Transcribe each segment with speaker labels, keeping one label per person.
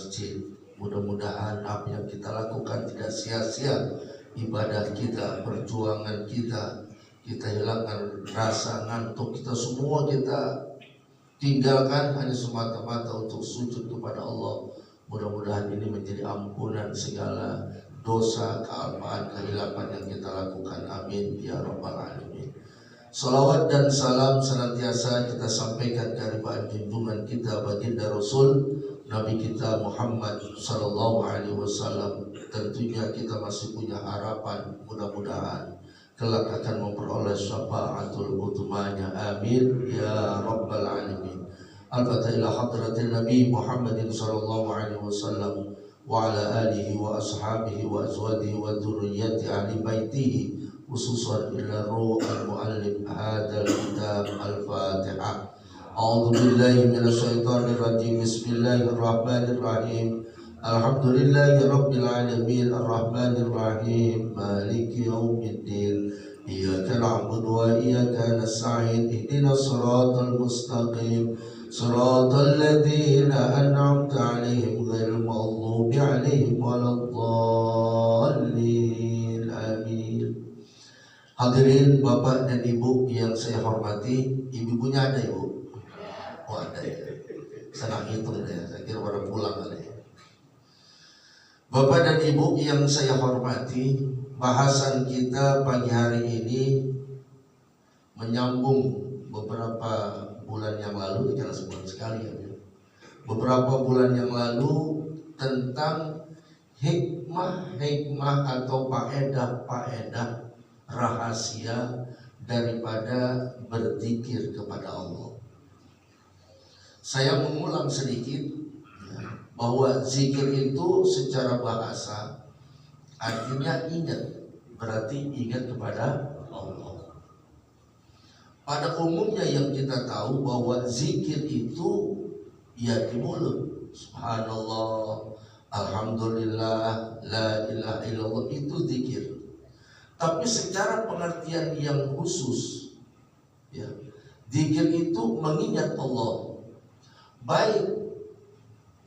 Speaker 1: masjid. Mudah-mudahan apa yang kita lakukan tidak sia-sia, ibadah kita, perjuangan kita, kita hilangkan rasa ngantuk kita semua, kita tinggalkan hanya semata-mata untuk sujud kepada Allah. Mudah-mudahan ini menjadi ampunan segala dosa, kealpaan, kehilapan yang kita lakukan. Amin ya rabbal alamin. Salawat dan salam senantiasa kita sampaikan dari junjungan kita baginda Rasul Nabi kita Muhammad sallallahu alaihi wasallam. Tentunya kita masih punya harapan, mudah-mudahan kelak akan memperoleh syafaatul uzmanya. Amin ya rabbal alamin. Al-Fatihah ila hadratin Nabi Muhammadin sallallahu alaihi wasallam wa ala alihi wa ashabihi wa azwajihi wa dzurriyyati ahli baitihi, khususan ila ruh al-muallim hadzal kitab. Al-Fatihah. A'udzu billahi minasy syaithanir rajim. Bismillahirrahmanirrahim. Alhamdulillahi rabbil alamin arrahmanir rahim maliki yaumiddin. Iyyaka na'budu wa iyyaka nasta'in. Ihdinas siratal mustaqim. Siratal ladzina an'amta 'alaihim ghairil maghdubi 'alaihim waladdallin. Amin. Hadirin Bapak dan Ibu yang saya hormati, ibu-ibunya ada Ibu? Oh ada ya. Saya hitung deh, saya kira pada pulang kali ya. Bapak dan Ibu yang saya hormati, bahasan kita pagi hari ini menyambung beberapa bulan yang lalu, jangan sebulan sekali ya. Beberapa bulan yang lalu tentang hikmah atau faedah rahasia daripada berzikir kepada Allah. Saya mengulang sedikit bahwa zikir itu secara bahasa artinya ingat, berarti ingat kepada Allah. Pada umumnya yang kita tahu bahwa zikir itu ya di mulut, subhanallah, alhamdulillah, la ilaha illallah, itu zikir. Tapi secara pengertian yang khusus, ya, zikir itu mengingat Allah, baik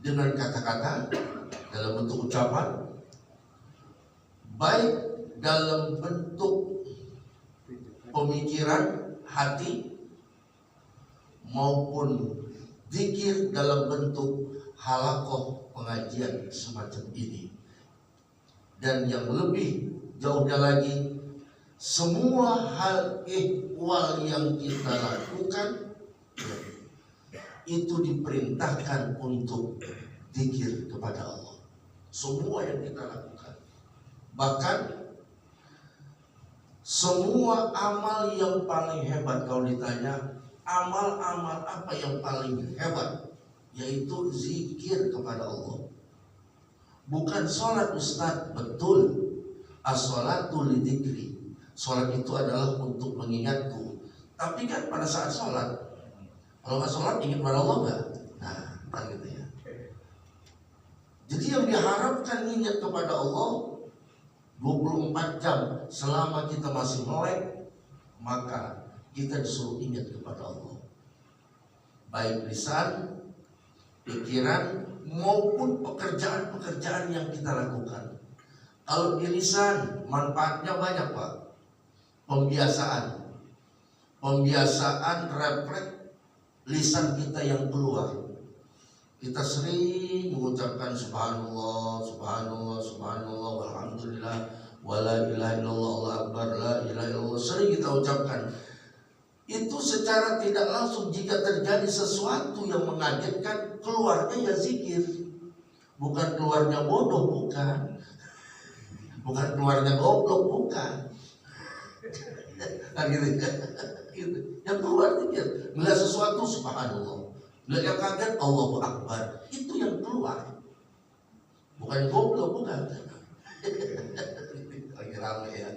Speaker 1: dengan kata-kata dalam bentuk ucapan, baik dalam bentuk pemikiran hati, maupun zikir dalam bentuk halaqah pengajian semacam ini. Dan yang lebih jauhnya lagi, semua hal ihwal yang kita lakukan itu diperintahkan untuk zikir kepada Allah. Semua yang kita lakukan, bahkan semua amal yang paling hebat, kalau ditanya amal-amal apa yang paling hebat, yaitu zikir kepada Allah. Bukan sholat Ustaz, betul, as-sholatu lidzikri, sholat itu adalah untuk mengingatku. Tapi kan pada saat sholat, kalau nggak sholat ingat pada Allah nggak? Nah, kan gitu ya. Jadi yang diharapkan ingat kepada Allah 24 jam selama kita masih melek, maka kita disuruh ingat kepada Allah, baik lisan, pikiran, maupun pekerjaan-pekerjaan yang kita lakukan. Kalau di lisan, manfaatnya banyak Pak. Pembiasaan refleks lisan kita yang keluar. Kita sering mengucapkan subhanallah, subhanallah, subhanallah, walhamdulillah, wala ilaha illallah, Allahu akbar, la ilaha illallah. Sering kita ucapkan. Itu secara tidak langsung jika terjadi sesuatu yang mengagetkan, keluarnya ya zikir. Bukan keluarnya bodoh, bukan. Bukan keluarnya goblok, bukan. Kan gitu. Yang keluar zikir. Melihat sesuatu subhanallah, melihat yang kaget Allahu akbar. Itu yang keluar. Bukan goblok, bukan. Lagi rame ya.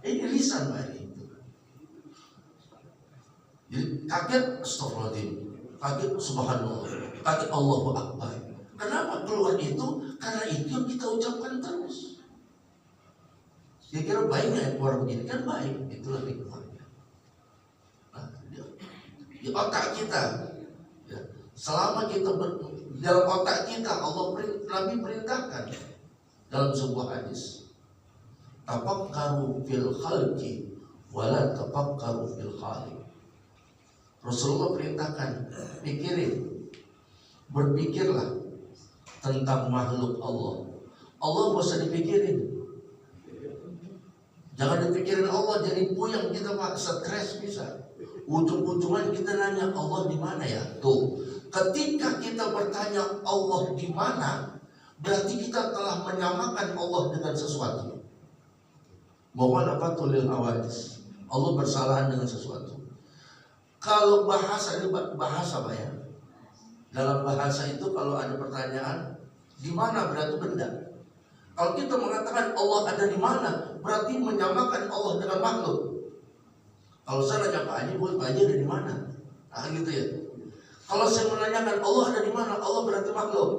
Speaker 1: Ini lisan Pak ini. Jadi kaget astagfirullahaladzim, kaget subhanallah, kaget Allahu akbar. Kenapa keluar itu? Karena itu yang kita ucapkan terus. Kira-kira baik nggak keluar begini? Kan baik, itulah hikmahnya. Nah, di otak kita, ya, selama kita dalam otak kita. Nabi perintahkan dalam sebuah hadis, tafakkaru fil khalqi wala tafakkaru fil khaliq. Rasulullah perintahkan, berpikirlah tentang makhluk Allah. Allah gak usah dipikirin. Jangan dipikirin Allah, jadi puyeng kita, Pak, stres bisa. Ujung-ujungan kita nanya, Allah di mana ya? Tuh, ketika kita bertanya Allah di mana, berarti kita telah menyamakan Allah dengan sesuatu. Mohon apa tulil awadis. Allah bersalahan dengan sesuatu. Kalau bahasa ini bahasa, Pak, ya. Dalam bahasa itu kalau ada pertanyaan, di mana berarti benda. Kalau kita mengatakan Allah ada di mana, berarti menyamakan Allah dengan makhluk. Kalau saya nanya Pak Haji, Pak Haji ada di mana? Nah, gitu ya. Kalau saya menanyakan Allah ada di mana, Allah berarti makhluk.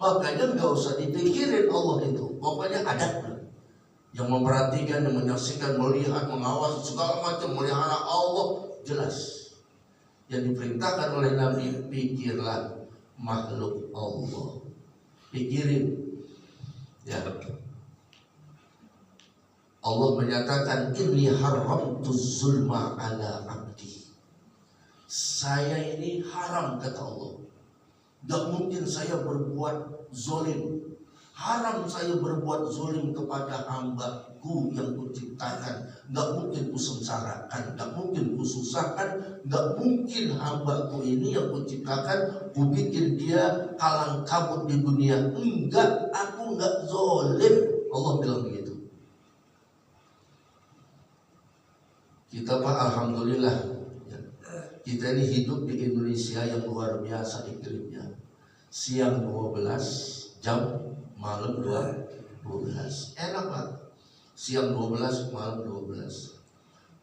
Speaker 1: Makanya nggak usah dipikirin Allah itu. Pokoknya ada yang memperhatikan, yang menyaksikan, melihat, mengawasi segala macam, melihara Allah jelas. Yang diperintahkan oleh Nabi, pikirlah makhluk Allah. Pikirin. Ya. Allah menyatakan, inni haramtu zulma ala abdi. Saya ini haram, kata Allah. Gak mungkin saya berbuat zolim. Haram saya berbuat zolim kepada hambaku yang kuciptakan. Gak mungkin kusengsarakan, gak mungkin kususahkan. Gak mungkin hambaku ini yang kuciptakan kubikin dia kalang kabut di dunia. Enggak, aku enggak zolim. Allah bilang begitu. Kita, Pak, alhamdulillah, kita ini hidup di Indonesia yang luar biasa iklimnya. Siang 12 jam, malam 12. Enak, Pak. Siang 12, malam 12.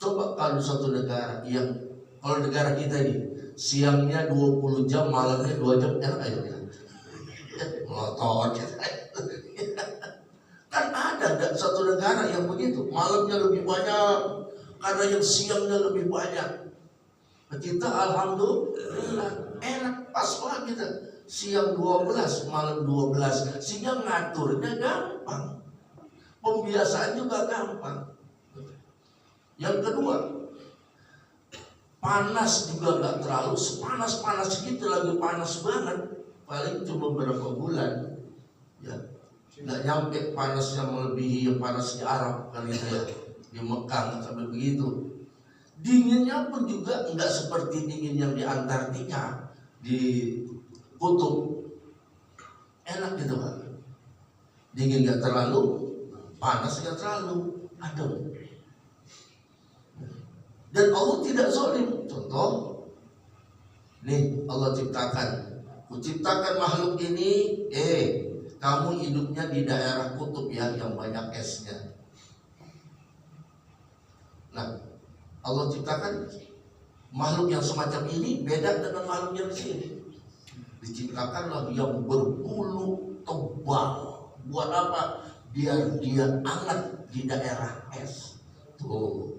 Speaker 1: Coba kalau satu negara yang, kalau negara kita ini siangnya 20 jam, malamnya 2 jam, enak aja kita. Melotot kita. Kan ada satu negara yang begitu, malamnya lebih banyak karena yang siangnya lebih banyak. Kita alhamdulillah enak, pas banget kita. Siang 12, malam 12, sehingga ngaturnya gampang. Pembiasaan juga gampang. Yang kedua, panas juga gak terlalu sepanas-panas gitu, lagi panas banget. Paling cuma beberapa bulan, ya, gak nyampe panas yang melebihi yang panas di Arab kali ya, di Mekah sampai begitu. Dinginnya pun juga enggak seperti dingin yang di Antartika, di kutub. Enak gitu, Pak. Dingin enggak terlalu, panas enggak terlalu, adem. Dan Allah tidak zalim. Contoh, nih Allah ciptakan, kuciptakan makhluk ini, kamu hidupnya di daerah kutub ya, yang banyak esnya. Nah, Allah ciptakan makhluk yang semacam ini beda dengan makhluk yang di sini. Diciptakanlah yang berbulu tebal. Buat apa? Biar dia hangat di daerah es. Tuh.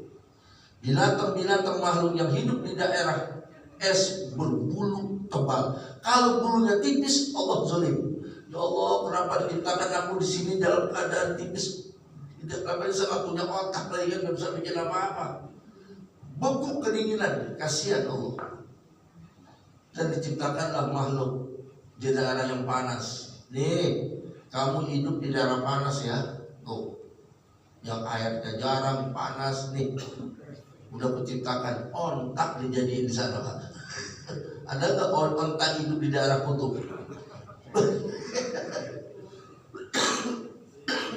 Speaker 1: Binatang-binatang makhluk yang hidup di daerah es berbulu tebal. Kalau bulunya tipis, Allah zalim. Ya Allah, kenapa diciptakan aku di sini dalam keadaan tipis? Tidak, apa saya nggak punya otak lagi kan, nggak bisa bikin apa-apa. Beku kedinginan, kasihan Allah. Dan diciptakanlah makhluk di daerah yang panas. Nih, kamu hidup di daerah panas ya. Tuh, yang airnya jarang, panas nih. Udah kuciptakan ontak dijadiin di sana, Pak. Ada nggak ontak hidup di daerah kutub?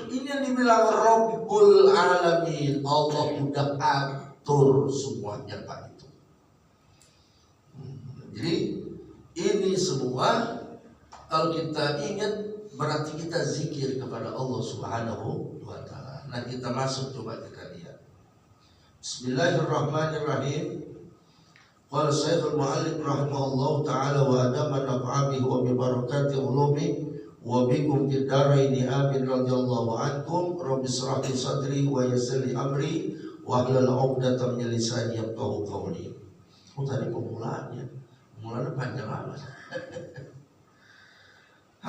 Speaker 1: Ini yang dibilang Rabbul Alamin. Allah udah atur semuanya, Pak, itu. Jadi ini semua kalau kita ingat berarti kita zikir kepada Allah Subhanahu wa Ta'ala. Nah, kita masuk, coba kita lihat. Bismillahirrahmanirrahim. Qala Syekhul Mu'allif rahimahullahu ta'ala wa adama naf'abihi wa bibarakati ulumi wa bikum fid-daraini amin radhiyallahu ankum. Rabbi shrah li sadri wa yassir li amri wa hlul 'uqdatam min lisani yafqahu qawli. Oh, tadi pemulaannya panjang amat.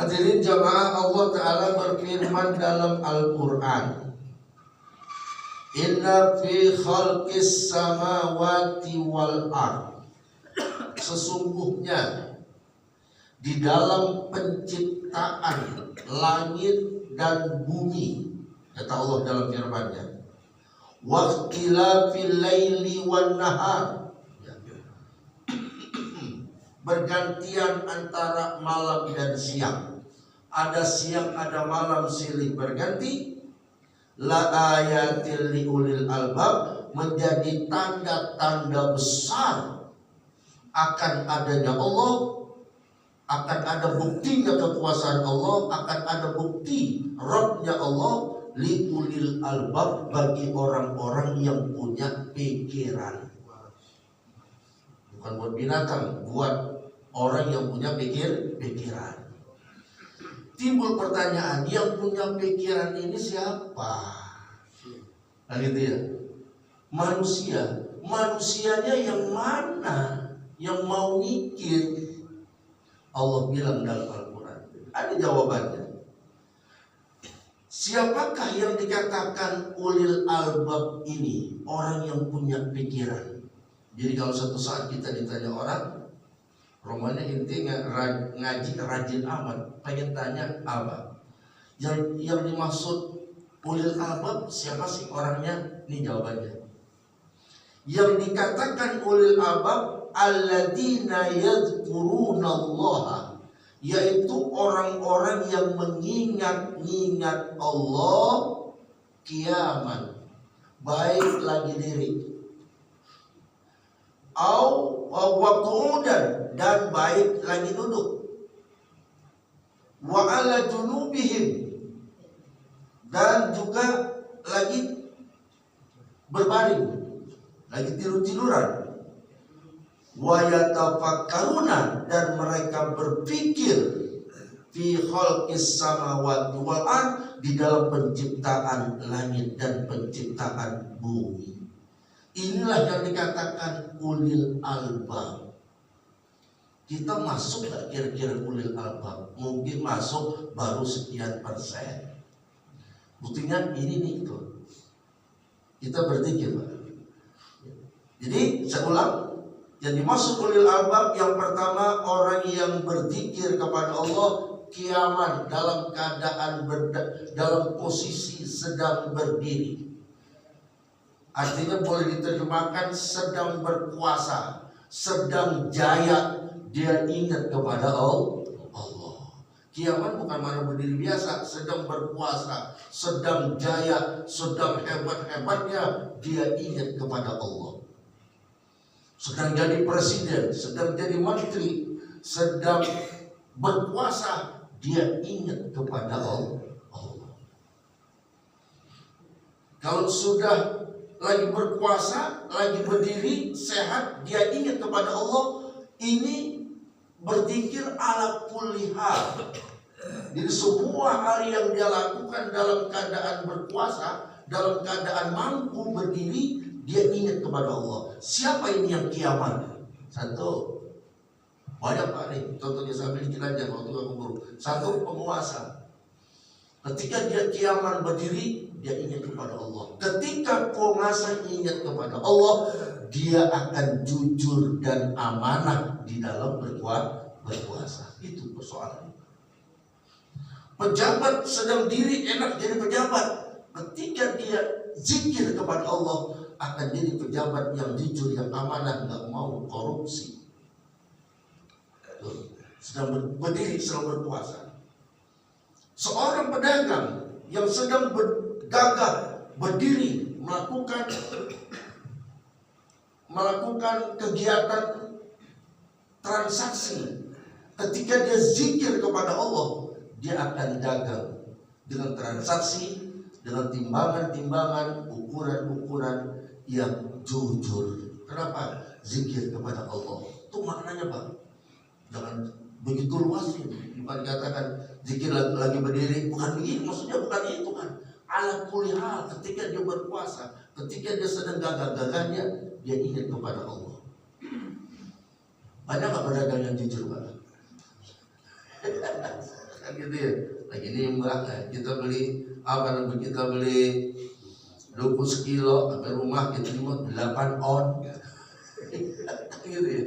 Speaker 1: Hadirin jamaah, Allah Ta'ala berfirman dalam Al-Quran, Inna fi khalqis samawati wal ard, sesungguhnya di dalam penciptaan langit dan bumi, kata Allah dalam firman-Nya, waqtilafil laili wan nahar, bergantian antara malam dan siang. Ada siang, ada malam silih berganti. La ayatil liulil albab, menjadi tanda-tanda besar akan adanya Allah, akan ada buktinya kekuasaan Allah, akan ada bukti Rabbnya Allah, liulil albab, bagi orang-orang yang punya pikiran. Bukan buat binatang, buat orang yang punya pikiran. Timbul pertanyaan, yang punya pikiran ini siapa? Nah gitu ya. Manusia. Manusianya yang mana? Yang mau mikir? Allah bilang dalam Al-Quran, ada jawabannya. Siapakah yang dikatakan ulil albab ini? Orang yang punya pikiran. Jadi kalau suatu saat kita ditanya orang, Romanya intinya ngaji rajin amat, pengen tanya apa? Yang dimaksud ulil albab siapa sih orangnya? Ini jawabannya. Yang dikatakan ulil albab alladzina yadhkurunallaha, yaitu orang-orang yang mengingat-ingat Allah kiaman, baik lagi diri, wa qu'udan, dan baik lagi duduk, wa ala junubihim, dan juga lagi berbaring, lagi tidur-tiduran, wa yatafakkaruna, dan mereka berpikir fi khalqis samawati wal ard, di dalam penciptaan langit dan penciptaan bumi. Inilah yang dikatakan ulil albab. Kita masuk gak kira-kira ulil albab? Mungkin masuk baru sekian persen. Buktinya ini nih tuh. Kita berzikir, Pak. Jadi saya ulang, yang dimaksud ulil albab yang pertama orang yang berzikir kepada Allah kiaman, dalam keadaan dalam posisi sedang berdiri. Artinya boleh diterjemahkan sedang berkuasa, sedang jaya, dia ingat kepada Allah. Kiaman bukan mana berdiri biasa, sedang berkuasa, sedang jaya, sedang hebat-hebatnya, dia ingat kepada Allah. Sedang jadi presiden, sedang jadi menteri, sedang berkuasa, dia ingat kepada Allah. Kalau sudah lagi berkuasa, lagi berdiri, sehat, dia ingat kepada Allah. Ini berzikir ala kulli hal. Jadi semua hal yang dia lakukan dalam keadaan berkuasa, dalam keadaan mampu berdiri, dia ingat kepada Allah. Siapa ini yang kiamat? Satu, banyak Pak nih, contohnya sambil kita aja waktu aku guru. Satu, penguasa. Ketika dia kiamat berdiri, dia ingat kepada Allah. Ketika penguasa ingat kepada Allah, dia akan jujur dan amanah di dalam berkuasa. Itu persoalannya. Pejabat sedang diri enak jadi pejabat. Ketika dia zikir kepada Allah, akan jadi pejabat yang jujur, yang amanah, nggak mau korupsi. Sedang berdiri, sedang berkuasa. Seorang pedagang yang sedang berdagang, berdiri, melakukan kegiatan transaksi. Ketika dia zikir kepada Allah, dia akan dagang dengan transaksi, dengan timbangan-timbangan, ukuran-ukuran yang jujur. Kenapa? Zikir kepada Allah. Itu maknanya Pak. Jangan begitu luas ini. Bukan dikatakan zikir lagi berdiri, bukan begini. Maksudnya bukan itu kan. Ala kulli hal, ketika dia berpuasa, ketika dia sedang gagah-gagahnya, dia ingat kepada Allah. Banyak gak pedagang yang jujur Pak? Kan gitu ya. Lagi ini mbak, kita beli apa? Kita beli 20 kilo sampai rumah kita terima 8 on. Gitu ya.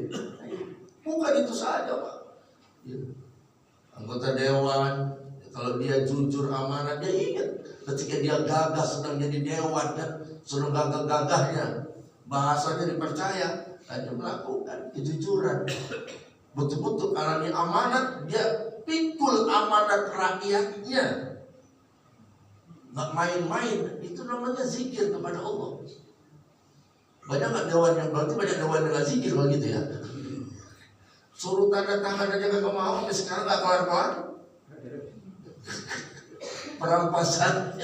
Speaker 1: Bukan itu saja Pak. Ya. Anggota dewan, kalau dia jujur amanah, dia ingat ketika dia gagah sedang jadi dewan kan, sudah gagah-gagahnya, bahasanya dipercaya, dan dia melakukan kejujuran. Betul-betul alami amanat, dia pikul amanat rakyatnya, nggak main-main. Itu namanya zikir kepada Allah. Banyak nggak dewan yang berarti banyak dewan yang nggak zikir kalau gitu ya. Suruh tanda tangan aja kagak mau, sampai sekarang nggak kelar-kelar. Perampasan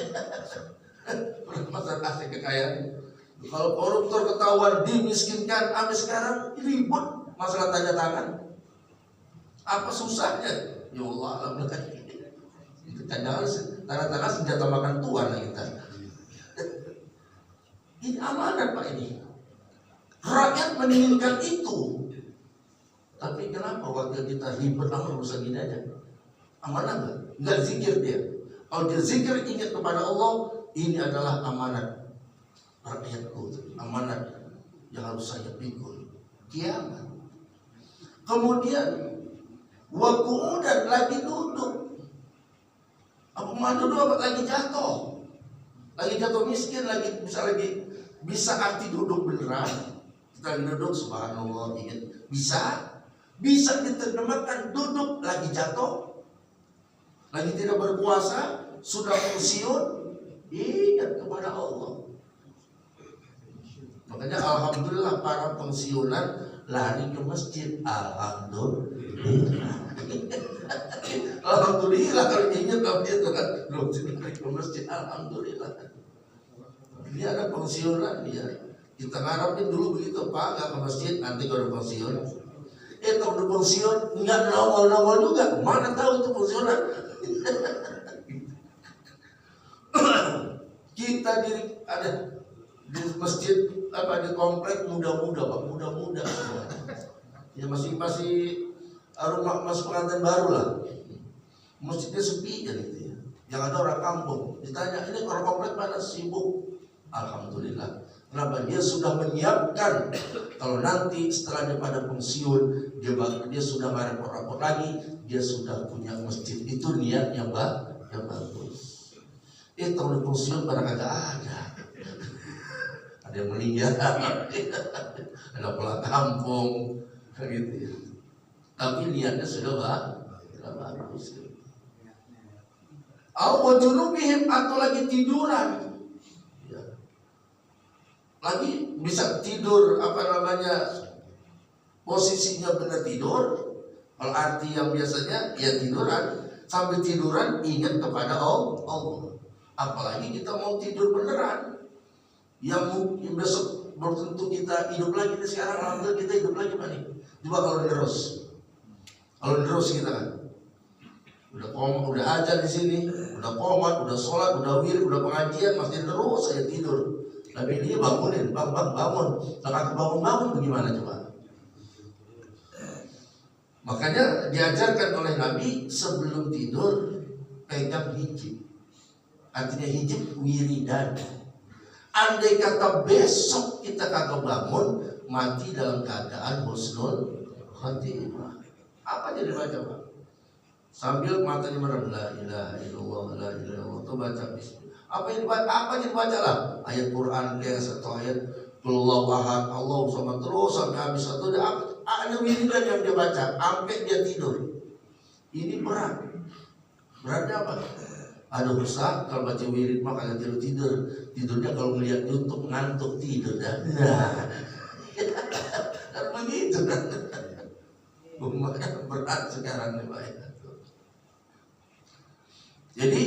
Speaker 1: aset kekayaan. Kalau koruptor ketahuan dimiskinkan, sampai sekarang ribut masalah tanda tangan. Apa susahnya? Ya Allah, alhamdulillah. Itu tanda tangan senjata makan tuan kita. Ini amanat Pak ini. Rakyat menginginkan itu. Tapi kenapa wakil kita ribet amat urusan gini aja? Amanah nggak zikir dia. Kalau dia zikir ingat kepada Allah, ini adalah amanat rakyatku, amanat yang harus saya pikul. Kiamat. Kemudian waku'udan lagi duduk. Apa mau duduk apa lagi jatuh? Lagi jatuh miskin, lagi bisa arti duduk beneran. Kita lagi duduk subhanallah ingat bisa diterjemahkan duduk lagi jatuh, lagi tidak berkuasa, sudah pensiun, ingat kepada Allah. Makanya alhamdulillah para pensiunan lari ke masjid. Alhamdulillah. Alhamdulillah kalau ingat itu kan lari ke masjid. Alhamdulillah. Ini ada pensiunan dia. Kita ngarapin dulu begitu Pak, nggak ke masjid nanti kalau pensiun. Kalau udah pensiun nggak nongol juga. Mana tahu itu pensiunan. Kita ada di masjid apa di komplek muda-muda Pak, muda-muda semua. Ya masih rumah mas pengantin baru lah. Masjidnya sepi kan itu ya. Yang ada orang kampung. Ditanya ini orang komplek pada sibuk. Alhamdulillah. Kenapa? Dia sudah menyiapkan kalau nanti setelah dia pada pensiun dia sudah nggak repot-repot lagi, dia sudah punya masjid. Itu niat yang bagus. Tahun pensiun pada kagak ada. Ada yang meninggal, ada pulang kampung, gitu ya. Tapi niatnya sudah bagus. Awajunubihim atau lagi tiduran. Lagi bisa tidur posisinya benar tidur. Kalau arti yang biasanya ya tiduran, sambil tiduran ingat kepada Allah. Apalagi kita mau tidur beneran, yang mungkin besok belum tentu kita hidup lagi. Kita sekarang alhamdulillah kita hidup lagi Pak nih. Coba kalau terus kita kan udah ajar di sini, udah qomat, udah sholat, udah wirid, udah pengajian, masih terus saya tidur. Tapi dia bangunin, bang bangun. Kalau bangun bagaimana coba? Makanya diajarkan oleh Nabi sebelum tidur pegang hijab. Artinya hijab wiridan. Andai kata besok kita kagak bangun, mati dalam keadaan husnul khatimah. Apa jadi baca Pak? Sambil matanya merem, la ilaha illallah, la ilaha illallah. Itu baca bismillah. Apa yang dibaca lah ayat Quran atau ayat Qul ahad, Allah sama terus sampai habis satu ada wiridan yang dia baca sampai dia tidur. Ini beratnya apa? Ada Ustaz kalau baca wirid mah kagak tidurnya kalau melihat YouTube ngantuk tidur dah. Nah kan begitu kan. Berat sekarang nih Pak. Jadi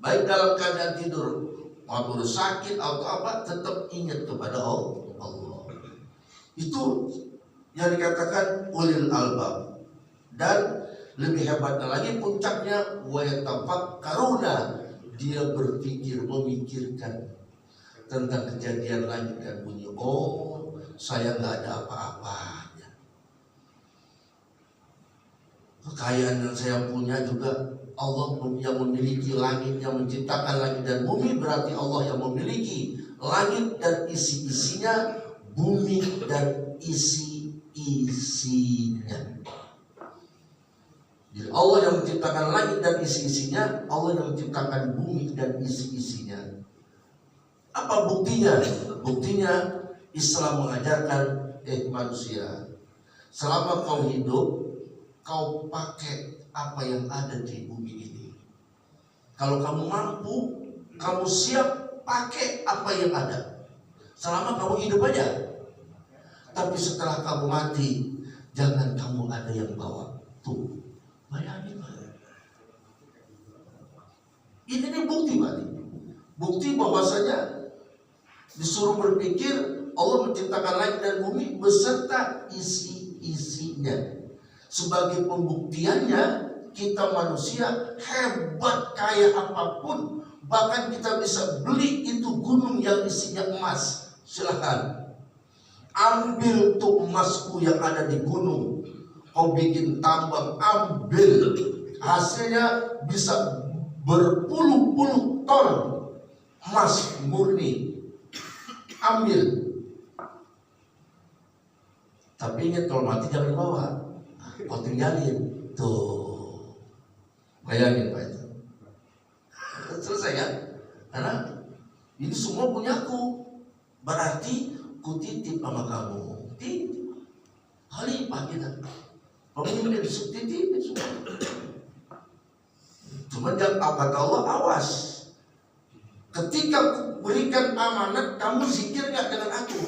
Speaker 1: baik dalam keadaan tidur maupun sakit atau apa, tetap ingat kepada Allah. Itu yang dikatakan ulil albab. Dan lebih hebatnya lagi puncaknya wa yatafakkaruna, dia berpikir, memikirkan tentang kejadian langit dan bumi. Oh, saya nggak ada apa-apanya. kekayaan yang saya punya juga Allah yang memiliki langit, yang menciptakan langit dan bumi, berarti Allah yang memiliki langit dan isi-isinya, bumi dan isi-isinya. Jadi Allah yang menciptakan langit dan isi-isinya, Allah yang menciptakan bumi dan isi-isinya. Apa buktinya? Buktinya Islam mengajarkan manusia, selama kau hidup, kau pakai apa yang ada di bumi ini. Kalau kamu mampu, kamu siap pakai apa yang ada. Selama kamu hidup aja. Tapi setelah kamu mati, jangan kamu ada yang bawa. Tuh, bayangin. Ini nih bukti, Pak. Bukti bahwasanya disuruh berpikir Allah menciptakan langit dan bumi beserta isi-isinya. Sebagai pembuktiannya, kita manusia hebat kaya apapun, bahkan kita bisa beli itu gunung yang isinya emas. Silahkan ambil tuh emasku yang ada di gunung, kau bikin tambang, ambil, hasilnya bisa berpuluh-puluh ton emas murni, ambil. Tapi ingat, kalau mati jangan dibawa, kau tinggalin. Tuh, bayangin Pak itu. Selesai kan? Karena ini semua punyaku, berarti ku titip sama kamu. Titip, khalifah kita, pemimpin, titip semua. Cuma jangan, kata Allah, awas. Ketika ku berikan amanat, kamu zikir gak dengan aku?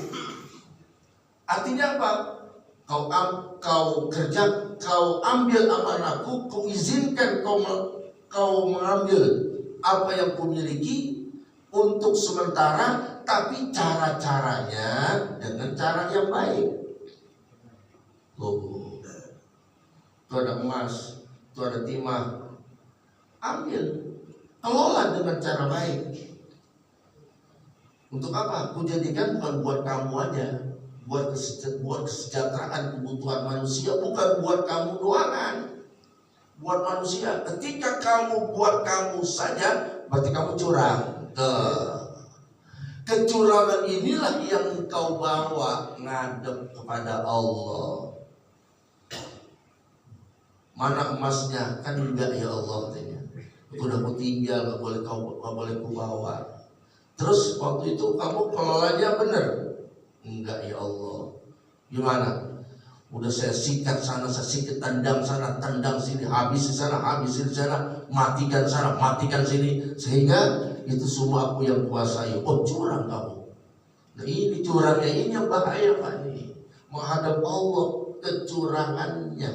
Speaker 1: Artinya apa? Kau kerja, kau ambil amanahku, kau izinkan kau mengambil apa yang ku miliki untuk sementara, tapi cara-caranya dengan cara yang baik. Oh, itu ada emas, itu ada timah, ambil, kelola dengan cara baik. Untuk apa? Ku jadikan bukan buat kamu aja, buat kesejahteraan kebutuhan manusia, bukan buat kamu doangan, buat manusia. Ketika kamu buat kamu saja, berarti kamu curang. Kecurangan inilah yang kau bawa ngadep kepada Allah. Mana emasnya? Kan enggak ya Allah, katanya. Udah ku tinggal, gak boleh ku bawa. Terus waktu itu kamu kelolanya bener? Enggak ya Allah. Gimana? Udah saya sikat sana, saya sikat, tendang sana, tendang sini, habis di sana, habis di sana, matikan sana, matikan sini, sehingga itu semua aku yang kuasai. Oh, curang kamu. Nah, ini curangnya, ini yang bahaya Pak, ini menghadap Allah, kecurangannya.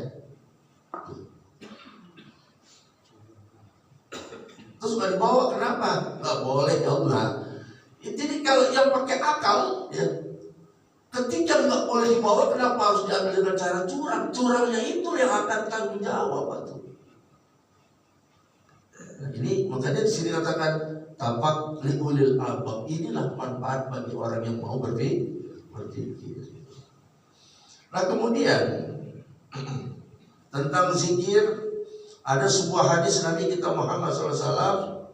Speaker 1: Terus gak dibawa, kenapa? Gak boleh ya Allah. Jadi kalau yang pakai akal, ya, ketika nggak boleh dibawa, kenapa harus diambil dengan cara curang? Curangnya itu yang akan tanggung jawab, Pak. Nah, ini makanya di sini katakan tapak liulil albab. Inilah manfaat bagi orang yang mau berpikir. Nah, kemudian tentang zikir, ada sebuah hadis Nabi kita Muhammad SAW.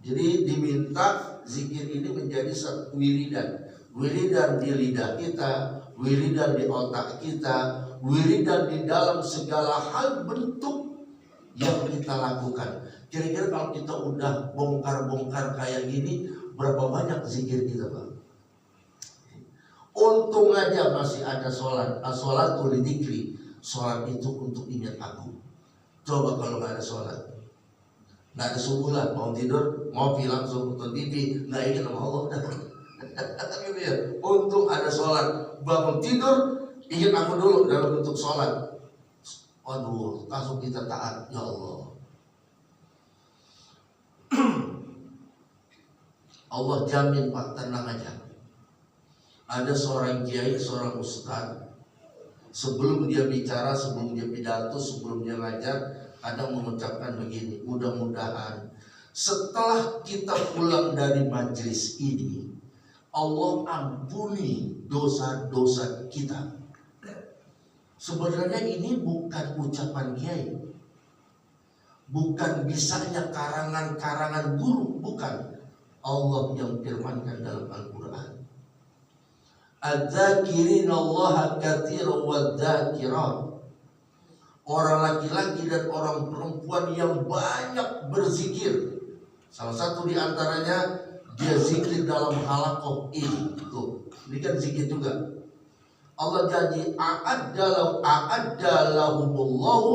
Speaker 1: Jadi diminta zikir ini menjadi satu wiridan. Wiridan di lidah kita, wiridan di otak kita, wiridan di dalam segala hal bentuk yang kita lakukan. Kira-kira kalau kita udah bongkar-bongkar kayak gini, berapa banyak zikir kita, Pak? Untung aja masih ada sholat. As-sholatu lidzikri. Sholat itu untuk ingat aku. Coba kalau nggak ada sholat, nggak ada subuhan, mau tidur, ngopi langsung nonton TV, nggak ingat sama Allah. Gitu ya. Untung ada sholat, bangun tidur, ingat aku dulu dalam bentuk sholat. Waduh, langsung kita taat, ya Allah. Allah jamin Pak, tenang aja. Ada seorang kiai, seorang ustaz, sebelum dia bicara, sebelum dia pidato, sebelum dia ngajar, ada mengucapkan begini, mudah-mudahan setelah kita pulang dari majelis ini, Allah ampuni dosa-dosa kita. Sebenarnya ini bukan ucapan kiai, bukan bisanya karangan-karangan guru, bukan. Allah yang firmankan dalam Al-Quran, Adz-dzakirinallaha katsiran wadz-dzakirat. Orang laki-laki dan orang perempuan yang banyak berzikir. Salah satu di antaranya dia zikir dalam halaqah ini. Tuh, ini kan zikir juga. Allah janji a'addalahumullahu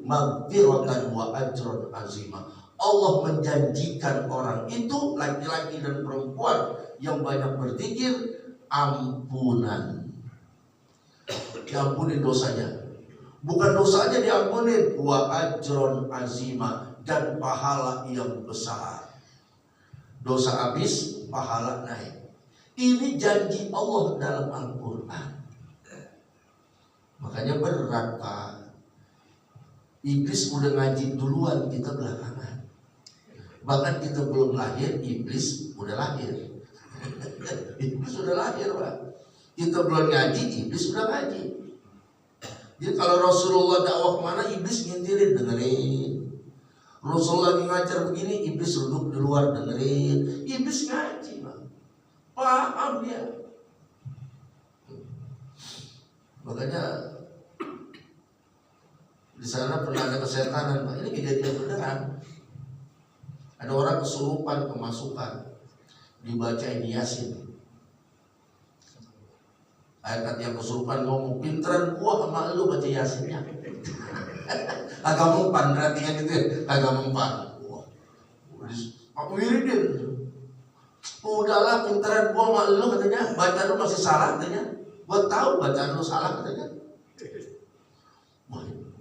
Speaker 1: maghfiratan wa ajran azima. Allah menjanjikan orang itu, laki-laki dan perempuan yang banyak berzikir, ampunan. Diampuni dosanya. Bukan dosanya diampunin, wa ajron azima, dan pahala yang besar. Dosa habis, pahala naik. Ini janji Allah dalam Al-Quran. Makanya berat, Pak. Iblis udah ngaji duluan, kita belakangan. Bahkan kita belum lahir, iblis udah lahir. Iblis udah lahir, Pak. Kita belum ngaji, iblis udah ngaji. Jadi kalau Rasulullah dakwah kemana, iblis ngintilin, dengerin. Rasulullah lagi ngajar begini, iblis duduk di luar, dengerin. Iblis ngaji, Pak. Paham dia. Makanya di sana pernah ada kesetanan, Pak. Ini kejadian beneran. Ada orang kesurupan, kemasukan, dibacain Yasin. Ayat yang kesurupan ngomong, pinteran gua sama lu baca Yasinnya. Agak mempan, berarti kan gitu ya, agak mempan. Pak Wiridin, udahlah pinteran gua sama lu katanya, baca lu masih salah katanya. Gua tahu bacaan lu salah katanya.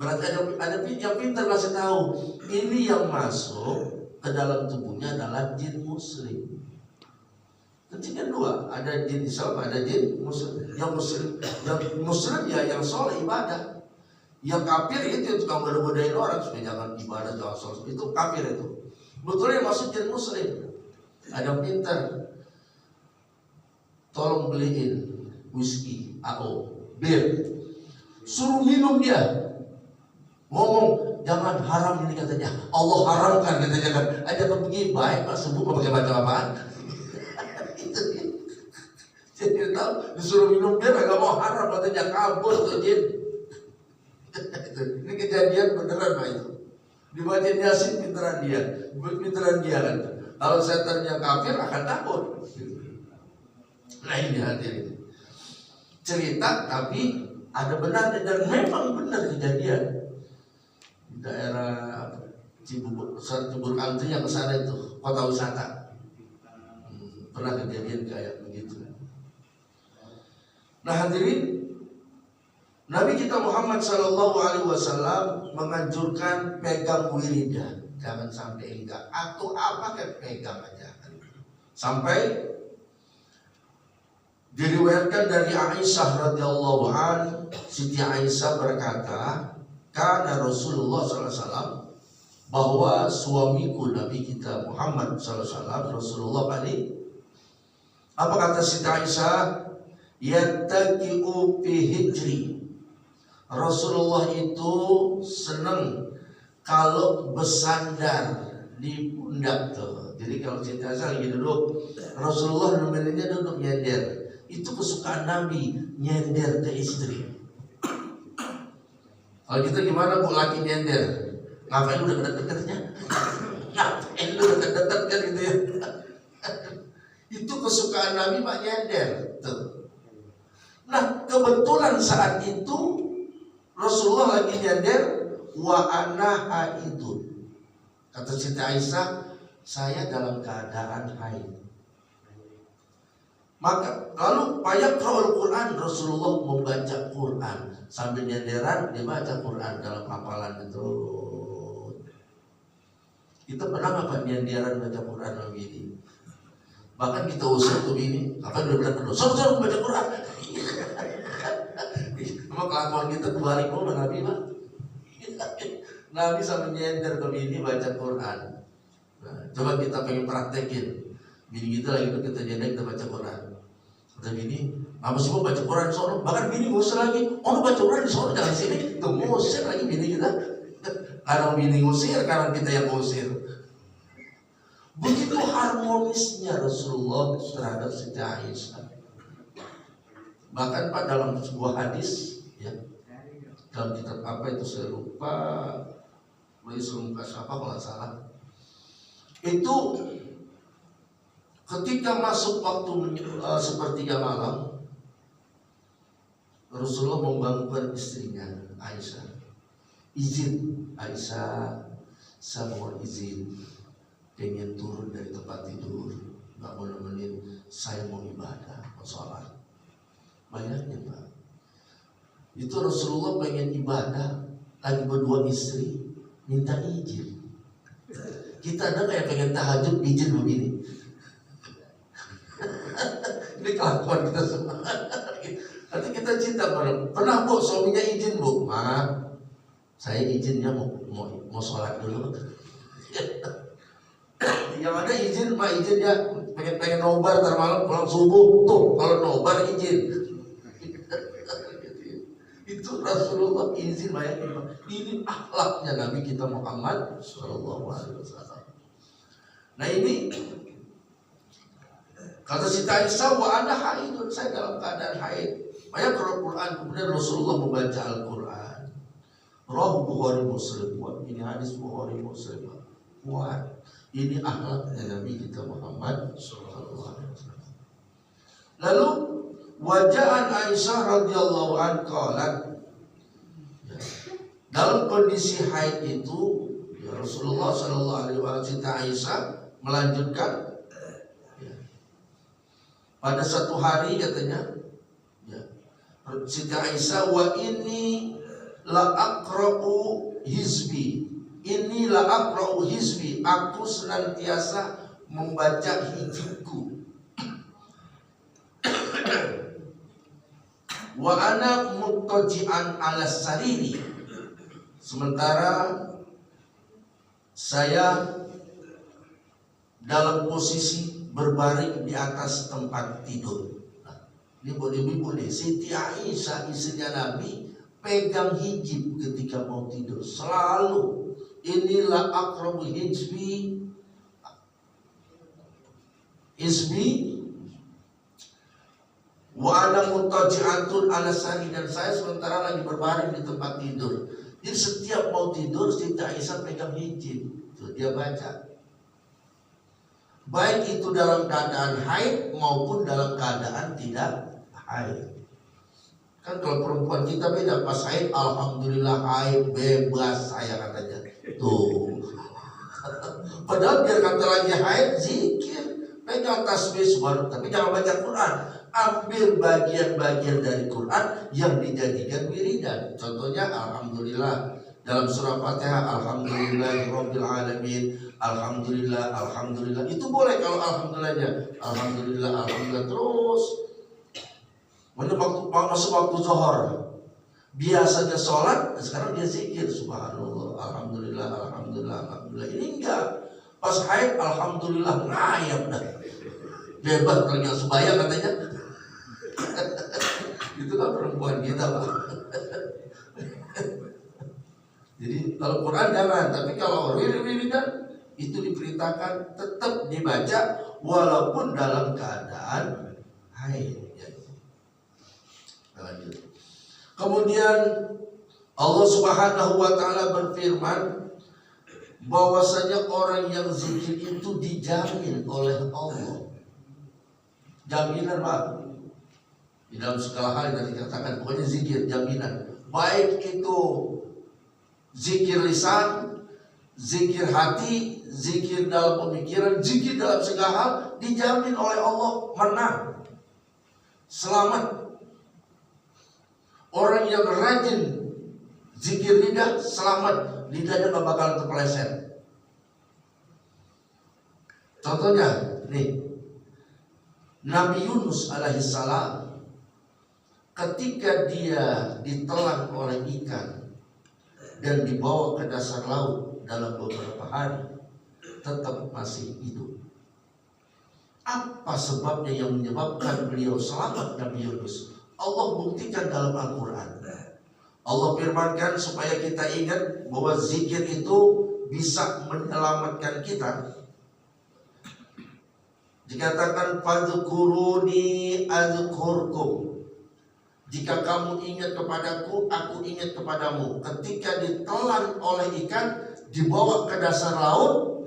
Speaker 1: Berarti ada yang pintar kasih tahu, ini yang masuk ke dalam tubuhnya adalah jin muslim. Kuncinya dua, ada jin Islam, ada jin muslim. Yang muslim ya yang soleh ibadah. Yang kafir itu tukang godain orang supaya jangan ibadah, jangan sholat, itu kafir itu. Betulnya yang masuk jin muslim. Ada yang pintar, tolong beliin whisky, AO, bir, suruh minum dia. Ngomong jangan haram ini katanya, Allah haramkan katanya kan. Ada begini baik Pak, sembuh pakai baca apaan? Jadi tahu disuruh minum bir agak mau haram katanya, kabur tuh jin. Ini kejadian beneran Pak itu. Dibacain Yasin pinteran dia kan. Kalau setannya kafir akan takut. Nah ini hadirin cerita, tapi ada benarnya dan memang benar kejadian. Daerah Cibubur Angti yang kesana itu kota wisata, pernah kejadian kayak begitu. Nah hadirin, Nabi kita Muhammad SAW menganjurkan pegang wiridan, jangan sampai enggak, atau apa kayak pegang aja. Sampai diriwayatkan dari Aisyah radhiyallahu an, Siti Aisyah berkata, karena Rasulullah SAW, bahwa suamiku Nabi kita Muhammad SAW, Rasulullah balik. Apa kata Siti Aisyah? Yattaqi'u fi hijri. Rasulullah itu senang kalau bersandar di pundak tuh. Jadi kalau Siti Aisyah lagi duduk, Rasulullah nominalnya duduk nyender. Itu kesukaan Nabi, nyender ke istri. Kalau kita gimana Bu, laki nyender, ngapain udah deket-deketnya? Ngapain lu deket-deket kan gitu ya? Itu kesukaan Nabi Pak, nyender tuh. Nah kebetulan saat itu Rasulullah lagi nyender, wa ana haidun. Kata Siti Aisyah, saya dalam keadaan haid. Maka lalu payaqra'ul Quran, Rasulullah membaca Quran sambil nyenderan, dia baca Quran dalam hafalan itu. Kita pernah nggak Pak nyenderan baca Quran begini? Bahkan kita usir tuh ini, apa udah bilang kedua, suruh baca Quran. Emang kelakuan kita kebalik sama Nabi Pak. Nabi sambil nyender ke bini baca Quran. Nah, coba kita pengen praktekin. Bini kita lagi itu kita nyender, kita baca Quran. Kata bini, Mesti mau baca Quran di sono, bahkan bini ngusir lagi, baca Quran di sono, jangan sini, tuh ngusir lagi bini kita. Kadang bini ngusir, kadang kita yang ngusir. Begitu harmonisnya Rasulullah terhadap Siti Aisyah. Bahkan Pak dalam sebuah hadis, ya, dalam kitab apa itu saya lupa, apa kalau nggak salah, itu ketika masuk waktu sepertiga malam, Rasulullah membangunkan istrinya Aisyah. Izin Aisyah, saya mohon izin, pengen turun dari tempat tidur, nggak mau nemenin, saya mau ibadah, mau sholat. Bayangin Pak, itu Rasulullah pengen ibadah, lagi berdua istri, minta izin. Kita ada kayak pengen tahajud izin begini. Ini kelakuan kita semua. Nanti kita cinta pernah Bu, suaminya izin Bu, maaf, saya izinnya mau sholat dulu. Yang ada izin, Pak izin ya, pengen nobar ntar malam pulang subuh, tuh kalau nobar izin. Itu Rasulullah izin, bayangin Pak. Ini akhlaknya Nabi kita Muhammad Sallallahu Alaihi Wasallam. Nah ini kata Siti Aisyah, wa ana haidun, saya dalam keadaan haid. Banyak Al-Quran, kemudian Rasulullah membaca Al-Quran. Rahu Bukhari Muslim, ini hadis Bukhari Muslim. Wah, ini akhlaknya Nabi kita Muhammad Sallallahu Alaihi Wasallam. Lalu waja'an Aisyah radhiyallahu anha, dalam kondisi haid itu, ya Rasulullah Sallallahu Alaihi Wasallam, Siti Aisyah melanjutkan. Pada satu hari katanya, ya, Siti Aisyah, wa inni la aqra'u hizbi. Ini la aqra'u hizbi, aku senantiasa membaca hizibku. Wa ana muttaji'an 'ala sariri. Sementara saya dalam posisi berbaring di atas tempat tidur. Nah, ini boleh Siti Aisyah istrinya Nabi pegang hijab ketika mau tidur selalu. Inilah aqrabu hizbi wa ana muttaji'atun 'ala sari, dan saya sementara lagi berbaring di tempat tidur. Jadi setiap mau tidur Siti Aisyah pegang hijab, tuh dia baca. Baik itu dalam keadaan haid maupun dalam keadaan tidak haid. Kan kalau perempuan kita beda, pas haid alhamdulillah haid bebas saya katanya. Tuh. Padahal biar kata lagi haid zikir, pegang tasbih subhanallah, tapi jangan baca Quran. Ambil bagian-bagian dari Quran yang dijadikan wiridan. Contohnya alhamdulillah dalam surah Fatihah, alhamdulillahirabbil alamin. Alhamdulillah, alhamdulillah. Itu boleh kalau alhamdulillahnya. Alhamdulillah, alhamdulillah terus. Masuk waktu zuhur. Biasanya sholat, sekarang dia zikir subhanallah, alhamdulillah, alhamdulillah, alhamdulillah. Ini enggak. Pas haid alhamdulillah ngayap dah. Bebas ternyata sebaya katanya. Itu kan perempuan kita, Pak. Jadi kalau Quran jangan, tapi kalau wiridan itu diperintahkan tetap dibaca walaupun dalam keadaan haid. Lanjut. Kemudian Allah Subhanahu wa taala berfirman bahwasanya orang yang zikir itu dijamin oleh Allah. Jaminan Pak. Di dalam segala hal yang dikatakan pokoknya zikir jaminan. Baik itu zikir lisan, zikir hati, zikir dalam pemikiran, zikir dalam segala hal dijamin oleh Allah menang, selamat. Orang yang rajin zikir lidah selamat, lidahnya gak bakal terpeleset. Contohnya nih, Nabi Yunus alaihissalam ketika dia ditelan oleh ikan dan dibawa ke dasar laut dalam beberapa hari, tetap masih hidup. Apa sebabnya yang menyebabkan beliau selamat Nabi Yunus? Allah buktikan dalam Al-Quran. Allah firmankan supaya kita ingat bahwa zikir itu bisa menyelamatkan kita. Dikatakan fadhkuruni adzkurkum. Jika kamu ingat kepadaku, aku ingat kepadamu. Ketika ditelan oleh ikan, dibawa ke dasar laut,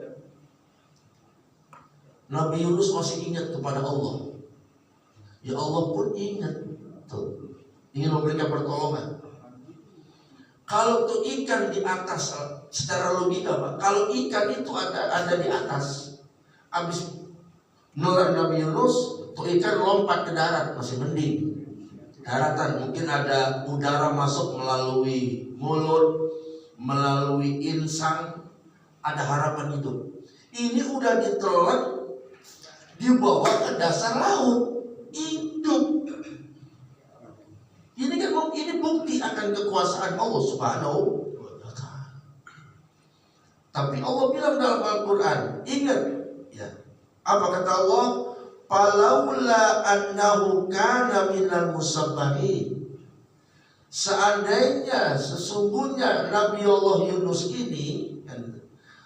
Speaker 1: Nabi Yunus masih ingat kepada Allah. Ya Allah pun ingat, tuh, ingin memberikan pertolongan. Kalau tuh ikan di atas, secara logika Pak, kalau ikan itu ada di atas, habis menelan Nabi Yunus, tuh ikan lompat ke darat, masih mending. Daratan mungkin ada udara masuk melalui mulut, melalui insang, ada harapan hidup. Ini udah ditelan, dibawa ke dasar laut, hidup. Ini kan ini bukti akan kekuasaan Allah Subhanahu wa Ta'ala. Tapi Allah bilang dalam Al-Quran, ingat ya, apa kata Allah? Falaula annahu kana minal musabbahin. Seandainya sesungguhnya Nabi Allah Yunus ini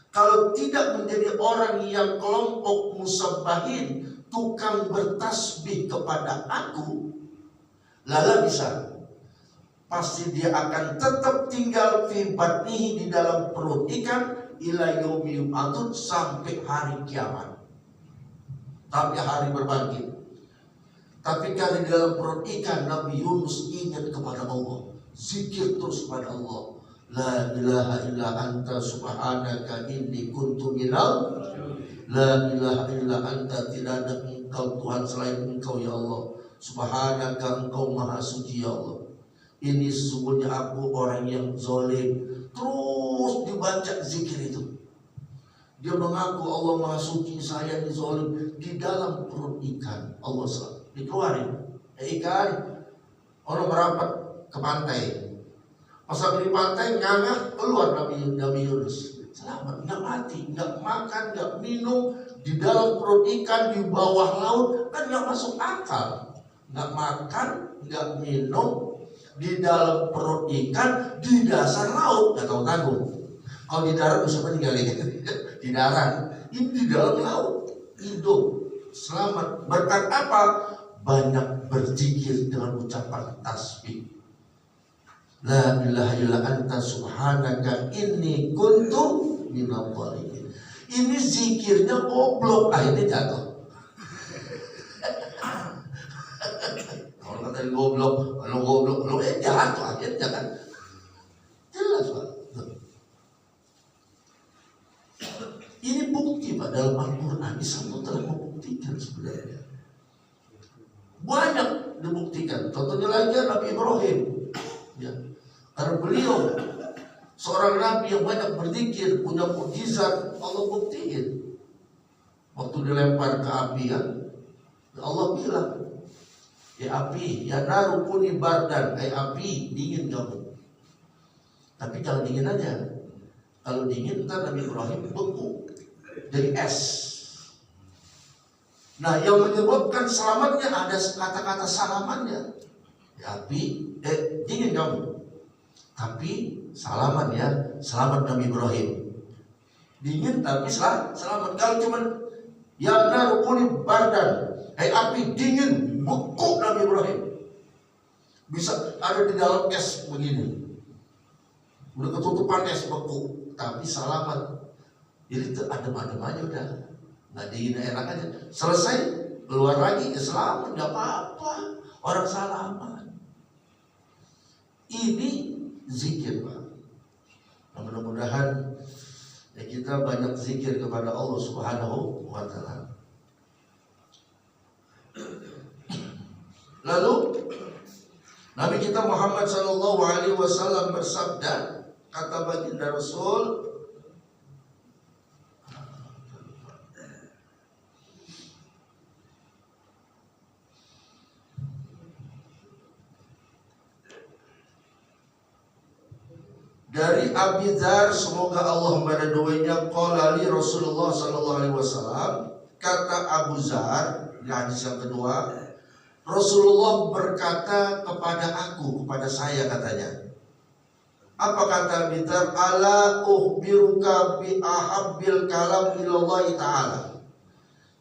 Speaker 1: kalau tidak menjadi orang yang kelompok musabbahin, tukang bertasbih kepada aku, lala bisa, pasti dia akan tetap tinggal fi batnihi, di dalam perut ikan, ila yaumi yub'atsun, sampai hari kiamat, tapi hari berbangkit. Tapi kalau di dalam perut ikan, Nabi Yunus ingat kepada Allah, zikir terus kepada Allah. La ilaha illa anta subhanaka inni kuntu minal. La ilaha illa anta, tidak ada engkau Tuhan selain engkau ya Allah. Subhanaka, engkau maha suci ya Allah. Ini sesungguhnya aku orang yang zalim. Terus dibaca zikir itu. Dia mengaku Allah maha suci, saya ini zalim. Di dalam perut ikan Allah dikeluarin ikan, orang merapat ke pantai. Pas di pantai ngangak, keluar Nabi Yunus. Selamat, nggak mati, nggak makan, nggak minum, di dalam perut ikan, di bawah laut, kan nggak masuk akal. Nggak makan, nggak minum, di dalam perut ikan, di dasar laut, nggak tahu tanggung. Kalau di darat bisa meninggal di darat, ini di dalam laut, hidup, selamat. Berkat apa? Banyak berzikir dengan ucapan tasbih. La ilaha illa anta subhanaka inni kuntu minadh dhalimin. Ini zikirnya goblok, akhirnya jatuh. Kalau kata goblok, lo jatuh akhirnya kan. Jelas Pak. Ini bukti Pak dalam Al-Quran. Islam itu telah membuktikan sebenarnya. Banyak dibuktikan. Contohnya lagi Nabi Ibrahim. Ya. Karena beliau seorang nabi yang banyak berzikir, punya mukjizat, Allah buktiin. Waktu dilempar ke api kan, Allah bilang, ya api, ya naru kuni bardan, api dingin kamu. Tapi jangan dingin aja. Kalau dingin ntar Nabi Ibrahim beku jadi es. Nah, yang menyebabkan selamatnya ada kata-kata salamannya. Ya api, dingin kamu. Tapi salaman ya, selamat Nabi Ibrahim. Dingin tapi selamat. Kalau cuman ya narukuni bardan, api dingin, beku Nabi Ibrahim. Bisa ada di dalam es begini, udah ketutupan es, beku, tapi selamat. Jadi itu adem-adem aja udah, nggak dingin, enak aja. Selesai keluar lagi, selamat, nggak apa-apa, orang salaman. Ini zikir Pak. Nah, mudah-mudahan ya kita banyak zikir kepada Allah Subhanahu wa Ta'ala. Lalu Nabi kita Muhammad sallallahu alaihi wasallam bersabda, kata baginda Rasul, dari Abi Dzar, semoga Allah meridhoinya, qala li Rasulullah sallallahu alaihi wasallam, kata Abu Dzar, di hadis yang kedua, Rasulullah berkata kepada saya katanya. Apa kata Abu Dzar? Ala ukhbiruka bi ahabbil kalam ilallahi ta'ala.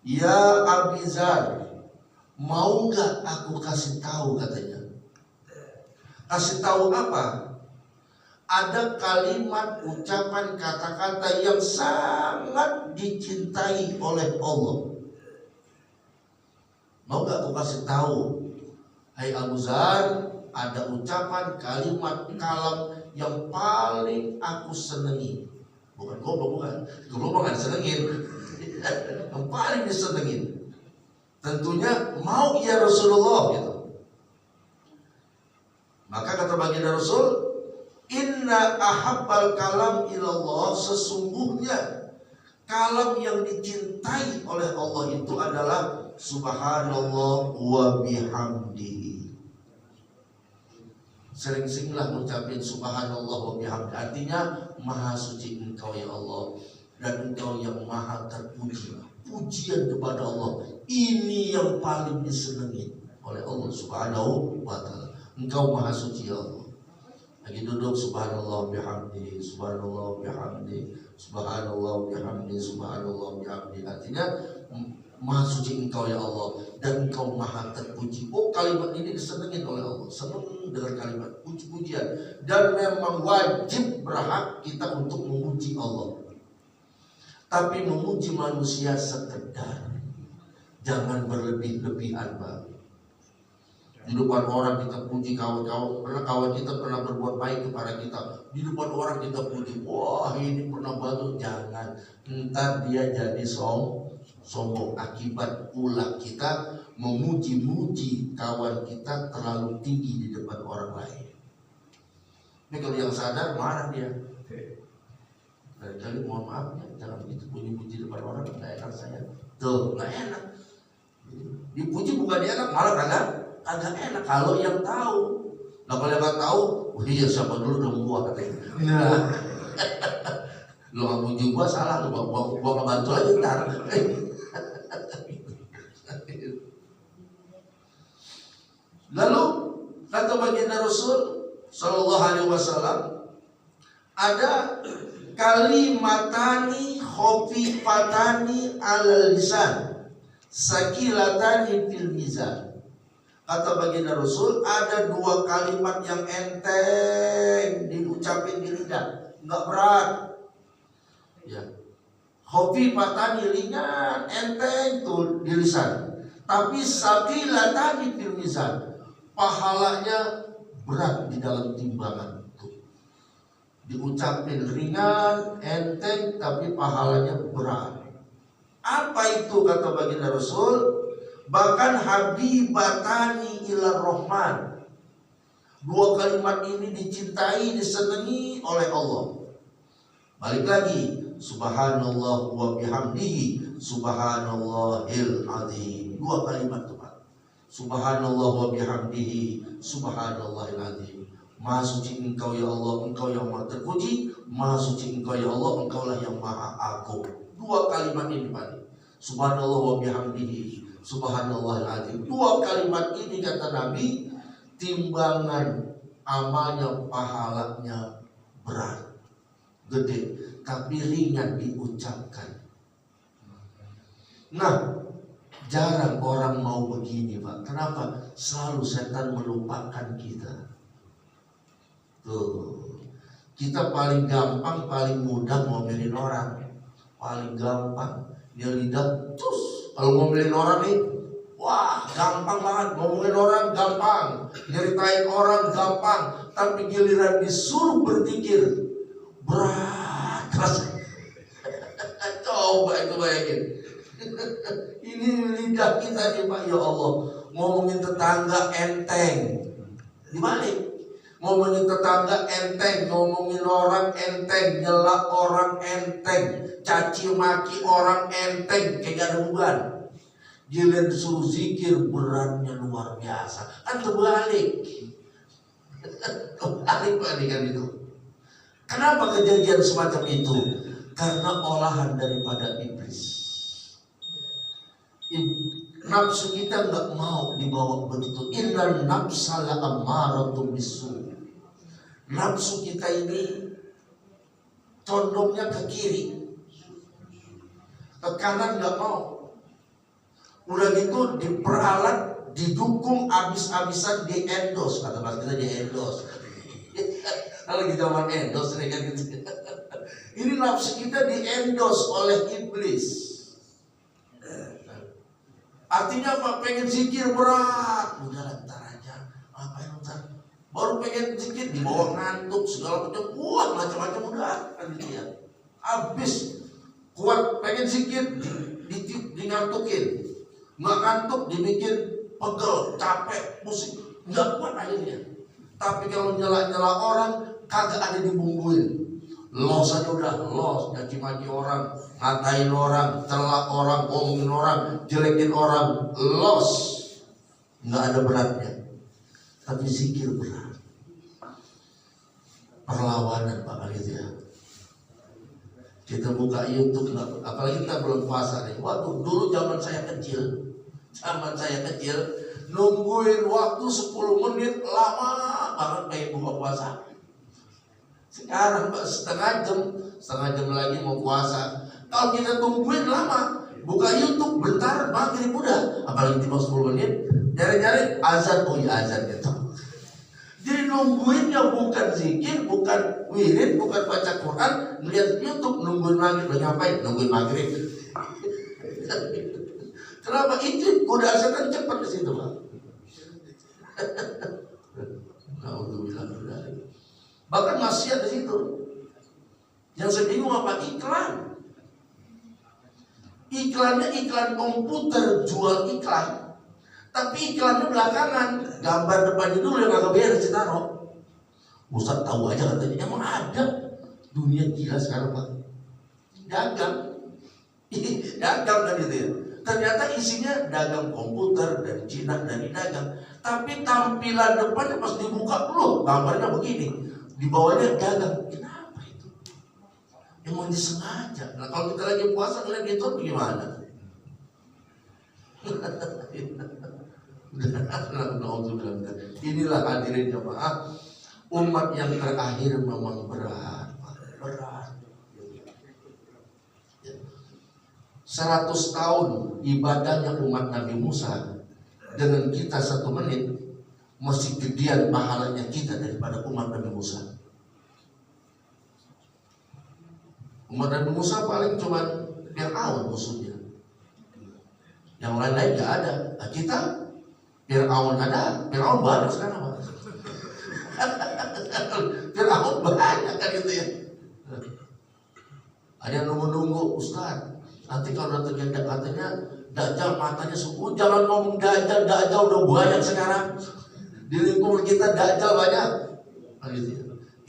Speaker 1: Ya Abu Dzar, mau nggak aku kasih tahu katanya. Kasih tahu apa? Ada kalimat, ucapan, kata-kata yang sangat dicintai oleh Allah. Mau gak aku kasih tahu? Hai Abu Dzar, ada ucapan, kalimat, kalam yang paling aku senangi. Bukan goblok, bukan. Goblok bukan senengin. Yang paling disenengin. Tentunya mau ya Rasulullah gitu. Maka kata baginda Rasul, inna ahabbal kalam ilallah, sesungguhnya kalam yang dicintai oleh Allah itu adalah subhanallah wa bihamdihi. Sering-seringlah mengucapkan subhanallah wa bihamdihi. Artinya maha suci engkau ya Allah, dan engkau yang maha terpuji. Pujian kepada Allah ini yang paling disenangi oleh Allah subhanahu wa ta'ala. Engkau maha suci ya Allah. Lagi duduk subhanallah bihamdi, subhanallah bihamdi, subhanallah bihamdi, subhanallah bihamdi. Artinya maha suci engkau ya Allah, dan engkau maha terpuji. Oh, kalimat ini disenangi oleh Allah. Senang dengan kalimat puji-pujian. Dan memang wajib, berhak kita untuk memuji Allah. Tapi memuji manusia sekedar, jangan berlebih-lebihan, Pak. Di depan orang kita puji kawan-kawan, karena kawan kita pernah berbuat baik kepada kita. Di depan orang kita puji, wah ini pernah bantu. Jangan, entar dia jadi sombong. Akibat ulah kita memuji-muji kawan kita terlalu tinggi di depan orang lain. Ini kalau yang sadar marah dia. Dari kali mohon maaf ya, jangan begitu puji-puji depan orang, nggak enak saya. Tuh, nggak enak. Dipuji bukan enak, malah agak enak kalau yang tahu. Nah kalau yang nggak tahu, oh iya siapa dulu dong gua katanya. Nah, lo nggak puji gua salah, lo gua ngebantu aja ntar. Lalu kata baginda Rasul Sallallahu Alaihi Wasallam, ada kalimatani khofifatani alal lisan, sakilatani fil mizan. Kata baginda Rasul, ada dua kalimat yang enteng diucapin di lidah, nggak berat. Ya, khofifatani ringan, enteng tuh di lisan. Tapi sakilatani fil mizan, pahalanya berat di dalam timbangan. Diucapin ringan, enteng, tapi pahalanya berat. Apa itu kata baginda Rasul? Bahkan habibatani ila rahman. Dua kalimat ini dicintai, disenangi oleh Allah. Balik lagi, subhanallah wa bihamdihi, subhanallahil azim. Dua kalimat itu Pak. Subhanallah wa bihamdihi, subhanallahil azim. Maha suci engkau ya Allah, engkau yang maha terpuji. Maha suci engkau ya Allah, engkaulah yang maha agung. Dua kalimat ini Pak. Subhanallah wa bihamdihi, subhanallahil azim. Dua kalimat ini kata Nabi, timbangan amalnya, pahalanya berat, gede, tapi ringan diucapkan. Nah, jarang orang mau begini Pak. Kenapa? Selalu setan melupakan kita. Tuh, kita paling gampang, paling mudah ngomelin orang. Paling gampang, dia lidah, terus kalau ngomelin orang nih, wah gampang banget. Ngomongin orang gampang, nyeritain orang gampang. Tapi giliran disuruh berpikir, berat rasanya. Coba itu bayangin. Ini lidah kita nih Pak, ya Allah. Ngomongin tetangga enteng, dibalik. Ngomongin tetangga enteng, ngomongin orang enteng, nyela orang enteng, caci maki orang enteng, kayak gak ada beban. Giliran disuruh zikir, beratnya luar biasa. Kan terbalik. Terbalik kan itu. Kenapa kejadian semacam itu? Karena olahan daripada iblis. Nafsu kita nggak mau dibawa begitu. Innal nafsa la'ammaratun bisu. Nafsu kita ini condongnya ke kiri, ke kanan nggak mau. Udah gitu diperalat, didukung abis-abisan, diendos, kata mas kita diendos. Kalau kita zaman endos ini kan gitu. Ini nafsu kita diendos oleh iblis. Artinya apa? Pengen zikir berat, udah ntar aja. Apa yang ntar? Baru pengen zikir dibawa ngantuk segala macam, wah macam-macam udah kan gitu ya. Habis kuat pengen zikir di ngantukin, nggak ngantuk dibikin pegel, capek, pusing, nggak kuat akhirnya. Tapi kalau nyela-nyela orang kagak ada dibumbuin. Los aja udah los, nyaci-maki orang, ngatain orang, celak orang, ngomongin orang, jelekin orang, los, nggak ada beratnya. Tapi zikir berat, perlawanan Pak gitu ya. Kita buka YouTube, apalagi kita belum puasa nih. Waduh, dulu zaman saya kecil, nungguin waktu 10 menit lama banget pengen buka puasa. Sekarang setengah jam lagi mau puasa. Kalau kita tungguin lama, buka YouTube bentar maghrib udah, apalagi cuma 10 menit, nyari-nyari azan, oh ya azan gitu. Jadi nungguinnya bukan zikir, bukan wirid, bukan baca Quran, melihat YouTube nungguin maghrib, ngapain? Nungguin maghrib. Kenapa? Itu kuda setan cepat ke situ Pak. Bahkan maksiat di situ. Yang saya bingung apa? Iklan. Iklannya iklan komputer, jual iklan. Tapi iklannya belakangan, gambar depannya dulu yang agak beres ditaruh. Ustaz tahu aja katanya, emang ada. Dunia gila sekarang Pak. Dagang. Dagang kan itu ya. Ternyata isinya dagang komputer dari Cina, dari dagang. Tapi tampilan depannya pas dibuka loh, gambarnya begini. Di bawahnya dagang. Kenapa itu? Emang disengaja. Nah kalau kita lagi puasa ngeliat gitu gimana? Inilah hadirin jemaah, umat yang terakhir memang berat. 100 tahun ibadahnya umat Nabi Musa dengan kita 1 menit masih gedean pahalanya kita daripada umat Nabi Musa. Umat Nabi Musa paling cuma Fir'aun musuhnya. Yang lain-lain gak ada. Nah, kita Fir'aun ada, Fir'aun banyak sekarang. Fir'aun banyak kan gitu ya. Ada yang nunggu-nunggu, Ustaz, nanti kalau datangnya katanya Dajjal matanya suku, jangan ngomong Dajjal udah banyak sekarang. Di lingkungan kita Dajjal banyak.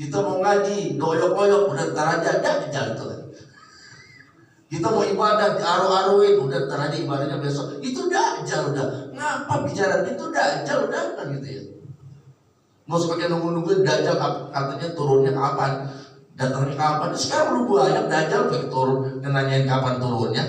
Speaker 1: Kita mau ngaji, doyok-doyok, udah ntar aja Dajjal itu kan. Kita mau ibadah, diaru-aruin, udah ntar aja ibadahnya besok. Itu Dajjal udah. Ngapa bicara itu Dajjal udah kan gitu ya. Mau sebagai nunggu-nungguin Dajjal katanya turunnya kapan, datangnya kapan. Sekarang udah banyak Dajjal pengen turun, nanyain kapan turunnya.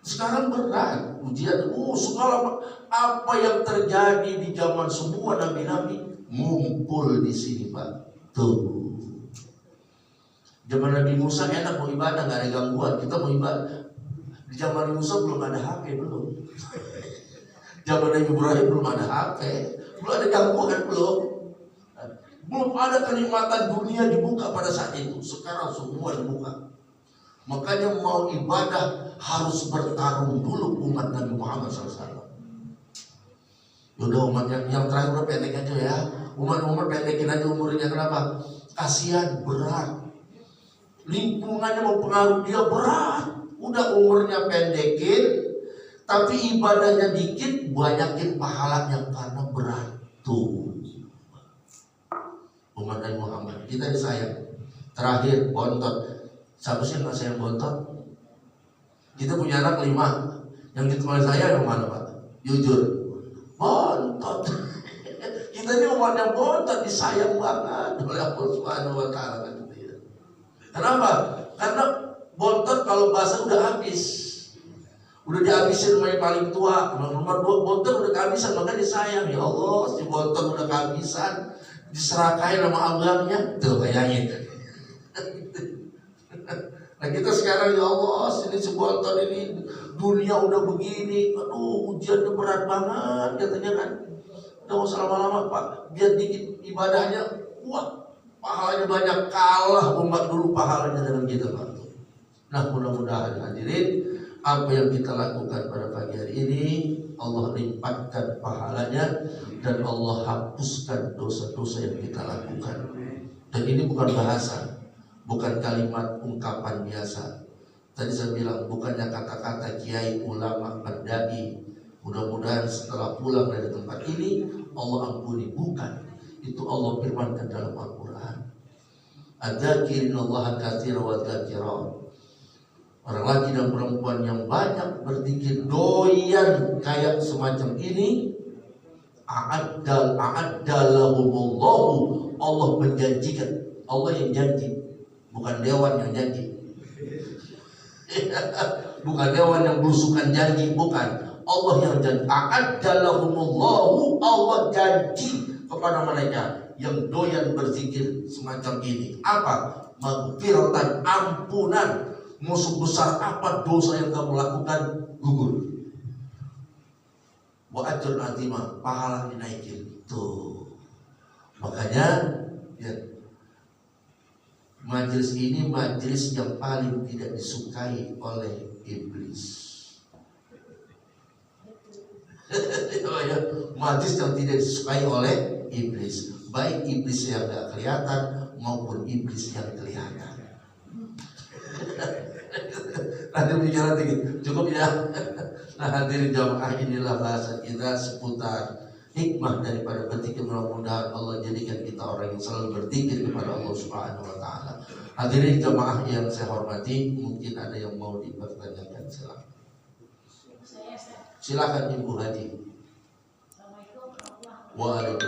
Speaker 1: Sekarang berat ujian, segala apa yang terjadi di zaman semua nabi-nabi ngumpul di sini Pak. Tuh, zaman Nabi Musa enak mau ibadah, nggak ada gangguan, kita mau ibadah. Di zaman Nabi Musa belum ada HP, belum. Zaman Nabi Ibrahim belum ada HP, belum ada gangguan, belum ada kenikmatan dunia dibuka pada saat itu. Sekarang semua dibuka. Makanya mau ibadah harus bertarung dulu umat Nabi Muhammad SAW. Udah umat yang terakhir udah pendek aja ya. Umat pendekin aja umurnya, kenapa? Kasihan, berat. Lingkungannya mempengaruhi dia, berat. Udah umurnya pendekin, tapi ibadahnya dikit, banyakin pahalanya karena berat. Tuh umat Nabi Muhammad, kita disayang. Terakhir bontot. Siapa sih yang sayang bontot? Kita punya anak 5. Yang ditemani saya yang mana Pak? Jujur, bontot. Kita ini umat yang bontot, disayang banget oleh Allah Subhanahu wa Ta'ala. Kenapa? Karena Bontot kalau basah udah habis, udah dihabisin sama yang paling tua. Nomor 2 bontot udah kehabisan, maka disayang. Ya Allah, si bontot udah kehabisan, diserakain sama abangnya. Tuh bayangin. Nah kita sekarang, ya Allah, sini si bontot ini, dunia udah begini, aduh ujiannya berat banget katanya kan. Udah usah lama-lama Pak, biar dikit ibadahnya, wah pahalanya banyak, kalah umat dulu pahalanya dengan kita Pak. Nah mudah-mudahan hadirin, apa yang kita lakukan pada pagi hari ini Allah limpahkan pahalanya dan Allah hapuskan dosa-dosa yang kita lakukan. Dan ini bukan bahasa, bukan kalimat ungkapan biasa. Tadi saya bilang bukannya kata-kata kiai, ulama, pendai. Mudah-mudahan setelah pulang dari tempat ini Allah ampuni, bukan. Itu Allah firmankan dalam Al-Quran. Adzakirinallaha katsira wa dzakirat. Orang laki dan perempuan yang banyak berzikir doyan kayak semacam ini, a'addalahumullahu, Allah menjanjikan. Allah yang janji, bukan dewan yang janji. Bukan dewan yang berusukan janji, bukan. Allah yang janji. A'addalahumullahu, Allah janji kepada mereka yang doyan berzikir semacam ini. Apa? Maghfiratan, ampunan. Musuh besar apa dosa yang kamu lakukan, gugur. Wa ajrun azima, pahala dinaikin. Tuh. Makanya ya, majelis ini majelis yang paling tidak disukai oleh iblis. Majelis yang tidak disukai oleh iblis, baik iblis yang tidak kelihatan maupun iblis yang kelihatan. Nanti bicara tinggi, cukup ya. Nah hadirin jamaah, inilah bahasa kita seputar hikmah daripada berzikir. Mudah-mudahan Allah jadikan kita orang yang selalu berzikir kepada Allah Subhanahu wa taala. Hadirin jamaah yang saya hormati, mungkin ada yang mau dipertanyakan, silakan. Silakan Ibu Haji. Waalaikumsalam.